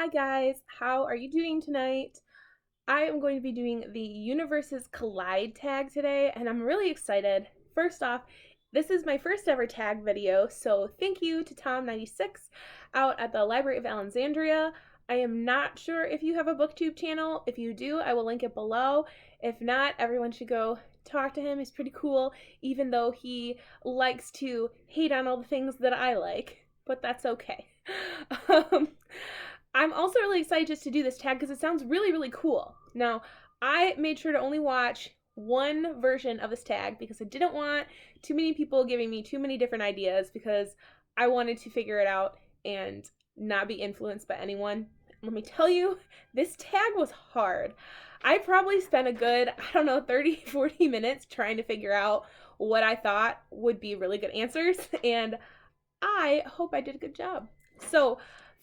Hi guys, how are you doing tonight? I am going to be doing the Universes Collide tag today, and I'm really excited. First off, this is my first ever tag video, so thank you to Tom96 out at the Library of Alexandria. I am not sure if you have a booktube channel. If you do, I will link it below. If not, everyone should go talk to him. He's pretty cool, even though he likes to hate on all the things that I like, but that's okay. Um, I'm also really excited just to do this tag because it sounds really, really cool. Now, I made sure to only watch one version of this tag because I didn't want too many people giving me too many different ideas because I wanted to figure it out and not be influenced by anyone. Let me tell you, this tag was hard. I probably spent a good, 30, 40 minutes trying to figure out what I thought would be really good answers, and I hope I did a good job. So,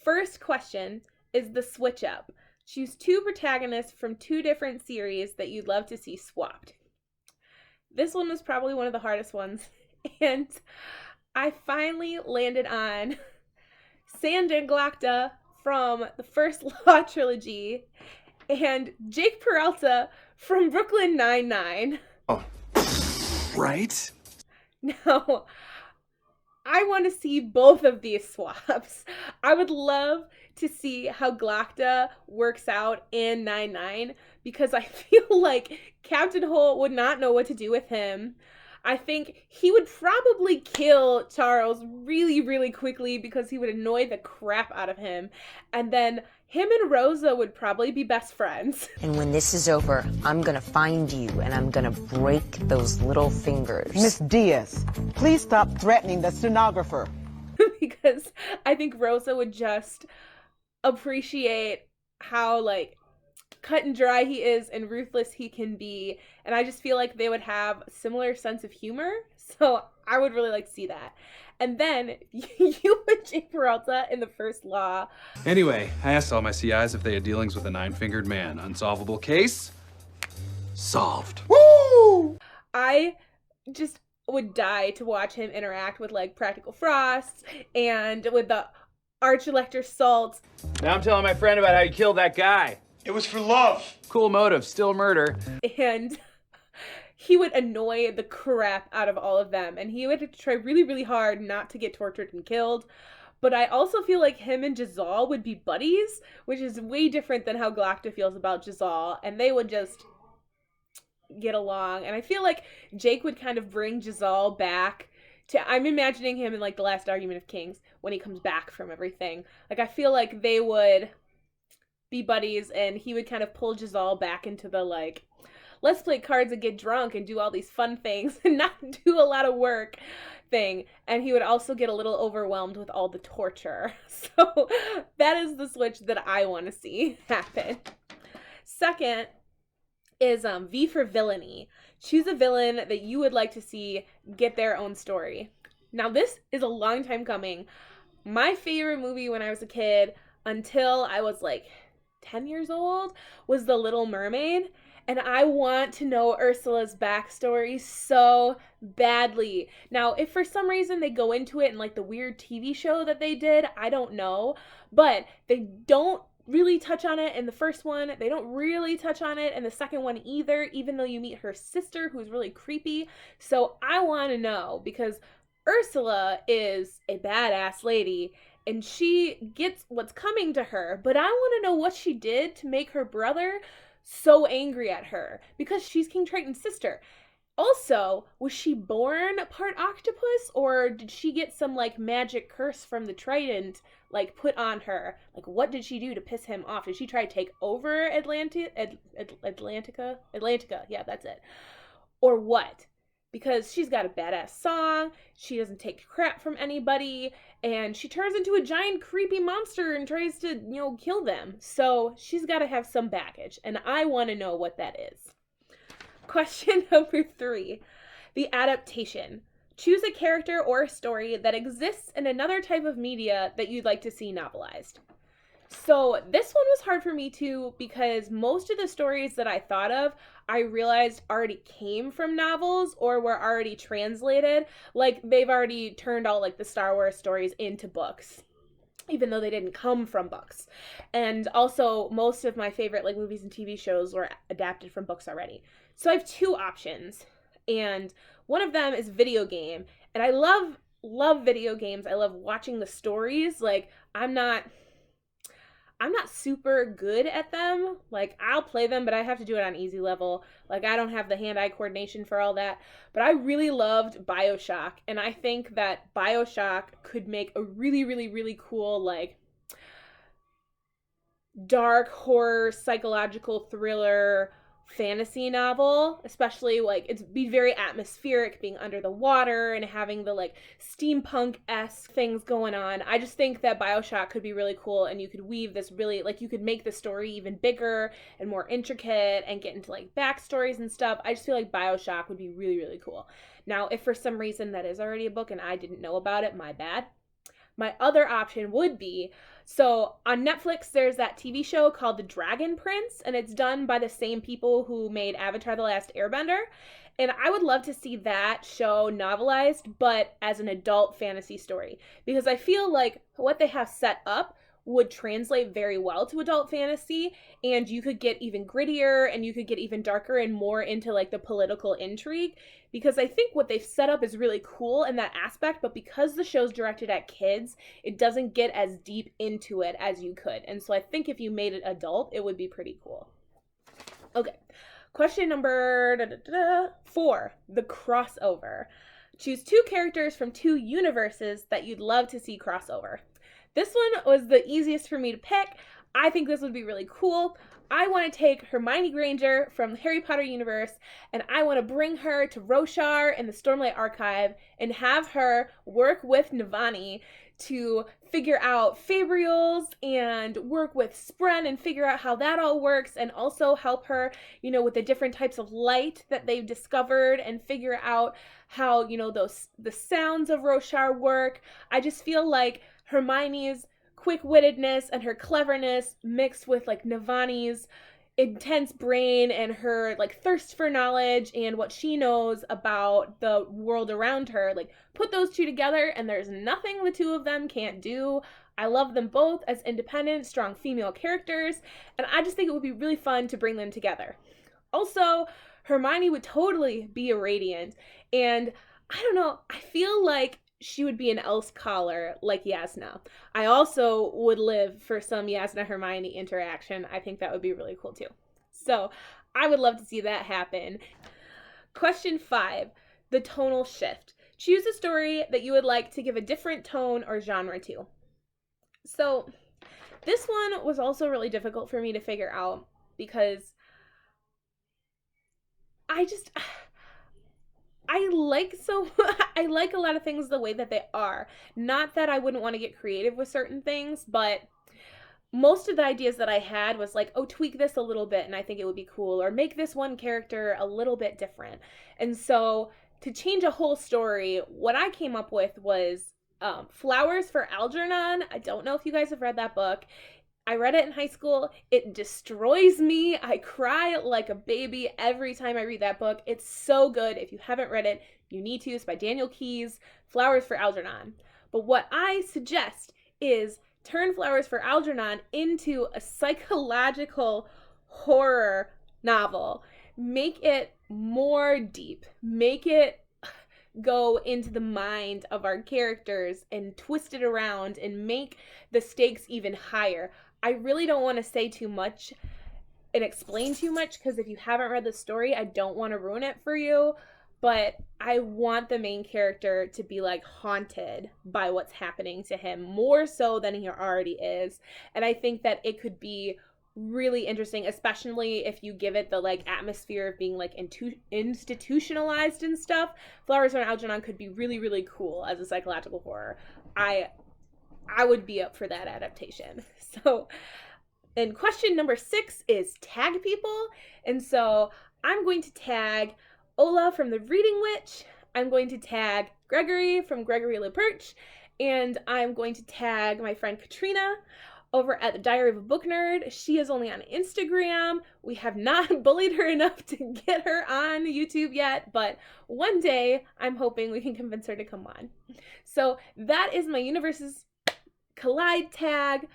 first question is the switch up. Choose two protagonists from two different series that you'd love to see swapped. This one was probably one of the hardest ones, and I finally landed on Sand and Galacta from the first Law trilogy and Jake Peralta from Brooklyn Nine-Nine. Oh, right? Now, I want to see both of these swaps. I would love to see how Galacta works out in 9-9 because I feel like Captain Holt would not know what to do with him. I think he would probably kill Charles really, really quickly because he would annoy the crap out of him. And then him and Rosa would probably be best friends. And when this is over, I'm gonna find you and I'm gonna break those little fingers. Miss Diaz, please stop threatening the stenographer. Because I think Rosa would just appreciate how, cut and dry he is and ruthless he can be. And I just feel like they would have a similar sense of humor. So I would really like to see that. And then you and Jake Peralta in the first Law. Anyway, I asked all my CIs if they had dealings with a nine-fingered man. Unsolvable case? Solved. Woo! I just would die to watch him interact with Practical Frost and with the Arch-Elector Salt. Now I'm telling my friend about how you killed that guy. It was for love. Cool motive, still murder. And he would annoy the crap out of all of them. And he would try really, really hard not to get tortured and killed. But I also feel like him and Jazal would be buddies, which is way different than how Galacta feels about Jazal. And they would just get along. And I feel like Jake would kind of bring Jazal back to, I'm imagining him in the Last Argument of Kings when he comes back from everything. I feel like they would be buddies and he would kind of pull Jazal back into the let's play cards and get drunk and do all these fun things and not do a lot of work thing. And he would also get a little overwhelmed with all the torture. So that is the switch that I want to see happen. Second is V for villainy. Choose a villain that you would like to see get their own story. Now, this is a long time coming. My favorite movie when I was a kid, until I was 10 years old, was The Little Mermaid. And I want to know Ursula's backstory so badly. Now, if for some reason they go into it in the weird TV show that they did, I don't know. But they don't really touch on it in the first one. They don't really touch on it in the second one either, even though you meet her sister, who's really creepy. So I want to know, because Ursula is a badass lady and she gets what's coming to her. But I want to know what she did to make her brother so angry at her, because she's King Triton's sister. Also, was she born part octopus, or did she get some magic curse from the Trident put on her? What did she do to piss him off? Did she try to take over Atlantica? Atlantica, yeah, that's it. Or what? Because she's got a badass song, she doesn't take crap from anybody, and she turns into a giant creepy monster and tries to, kill them. So she's got to have some baggage, and I want to know what that is. Question number 3, the adaptation. Choose a character or a story that exists in another type of media that you'd like to see novelized. So this one was hard for me too, because most of the stories that I thought of, I realized already came from novels or were already translated. They've already turned all the Star Wars stories into books. even though they didn't come from books. And also, most of my favorite like movies and TV shows were adapted from books already. So I have two options, and one of them is video game, and I love video games. I love watching the stories. Like I'm not super good at them. Like, I'll play them, but I have to do it on easy level. Like, I don't have the hand-eye coordination for all that. But I really loved BioShock, and I think that BioShock could make a really, really, really cool, like, dark horror, psychological thriller fantasy novel, especially like it'd be very atmospheric, being under the water and having the like steampunk-esque things going on. I just think that BioShock could be really cool, and you could weave this really, like, you could make the story even bigger and more intricate and get into like backstories and stuff. I just feel like BioShock would be really, really cool. Now, if for some reason that is already a book and I didn't know about it, my bad. My other option would be, so on Netflix, there's that TV show called The Dragon Prince, and it's done by the same people who made Avatar: The Last Airbender. And I would love to see that show novelized, but as an adult fantasy story, because I feel like what they have set up would translate very well to adult fantasy, and you could get even grittier and you could get even darker and more into like the political intrigue, because I think what they've set up is really cool in that aspect, but because the show's directed at kids, it doesn't get as deep into it as you could. And so I think if you made it adult, it would be pretty cool. Okay, question number 4, the crossover. Choose 2 characters from 2 universes that you'd love to see crossover. This one was the easiest for me to pick. I think this would be really cool. I want to take Hermione Granger from the Harry Potter universe, and I want to bring her to Roshar in the Stormlight Archive and have her work with Navani to figure out Fabrials and work with Spren and figure out how that all works, and also help her, you know, with the different types of light that they've discovered and figure out how, you know, the sounds of Roshar work. I just feel like Hermione's quick-wittedness and her cleverness mixed with like Navani's intense brain and her like thirst for knowledge and what she knows about the world around her, like put those 2 together and there's nothing the 2 of them can't do. I love them both as independent, strong female characters, and I just think it would be really fun to bring them together. Also, Hermione would totally be a Radiant, and I don't know, I feel like she would be an else caller like Yasna. I also would live for some Yasna Hermione interaction. I think that would be really cool too. So I would love to see that happen. Question 5, the tonal shift. Choose a story that you would like to give a different tone or genre to. So this one was also really difficult for me to figure out, because I like a lot of things the way that they are. Not that I wouldn't want to get creative with certain things, but most of the ideas that I had was like, oh, tweak this a little bit and I think it would be cool, or make this one character a little bit different. And so to change a whole story, what I came up with was Flowers for Algernon. I don't know if you guys have read that book. I read it in high school. It destroys me. I cry like a baby every time I read that book. It's so good. If you haven't read it, you need to. It's by Daniel Keyes, Flowers for Algernon. But what I suggest is turn Flowers for Algernon into a psychological horror novel. Make it more deep. Make it go into the mind of our characters and twist it around and make the stakes even higher. I really don't want to say too much and explain too much, because if you haven't read the story, I don't want to ruin it for you, but I want the main character to be like haunted by what's happening to him more so than he already is. And I think that it could be really interesting, especially if you give it the like atmosphere of being like institutionalized and stuff. Flowers for Algernon could be really, really cool as a psychological horror. I would be up for that adaptation. So, and question number 6 is tag people. And so I'm going to tag Ola from The Reading Witch. I'm going to tag Gregory from Gregory Le Perch. And I'm going to tag my friend Katrina over at the Diary of a Book Nerd. She is only on Instagram. We have not bullied her enough to get her on YouTube yet, but one day I'm hoping we can convince her to come on. So that is my universes collide tag.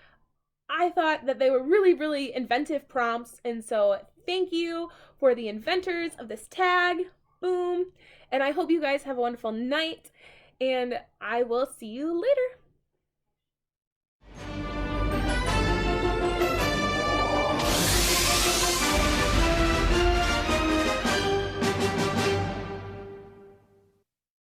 I thought that they were really, really inventive prompts, and so thank you for the inventors of this tag. Boom. And I hope you guys have a wonderful night, and I will see you later.